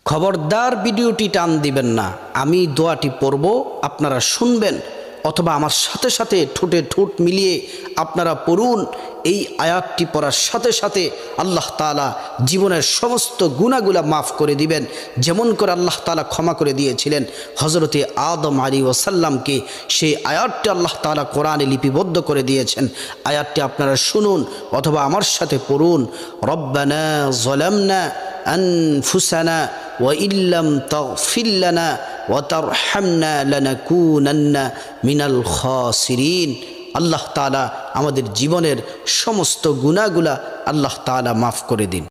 খবরদার ভিডিওটি টান দিবেন না। আমি দোয়াটি পড়ব, আপনারা শুনবেন, অথবা আমার সাথে সাথে ঠোঁটে ঠোঁট মিলিয়ে আপনারা পড়ুন। এই আয়াতটি পড়ার সাথে সাথে আল্লাহ তাআলা জীবনের সমস্ত গুনাহগুলা মাফ করে দিবেন, যেমন করে আল্লাহ তাআলা ক্ষমা করে দিয়েছিলেন হযরতে আদম আলাইহিস সালামকে। সেই আয়াতটি আল্লাহ তাআলা কোরআনে লিপিবদ্ধ করে দিয়েছেন। আয়াতটি আপনারা শুনুন অথবা আমার সাথে পড়ুন। রব্বানা যালামনা আনফুসানা ওয়া ইল্লাম তাগফির লানা ওয়া তারহামনা লানাকুনান্না মিনাল খাসিরিন। আল্লাহ তাআলা আমাদের জীবনের সমস্ত গুনাহগুলা আল্লাহ তাআলা মাফ করে দিন।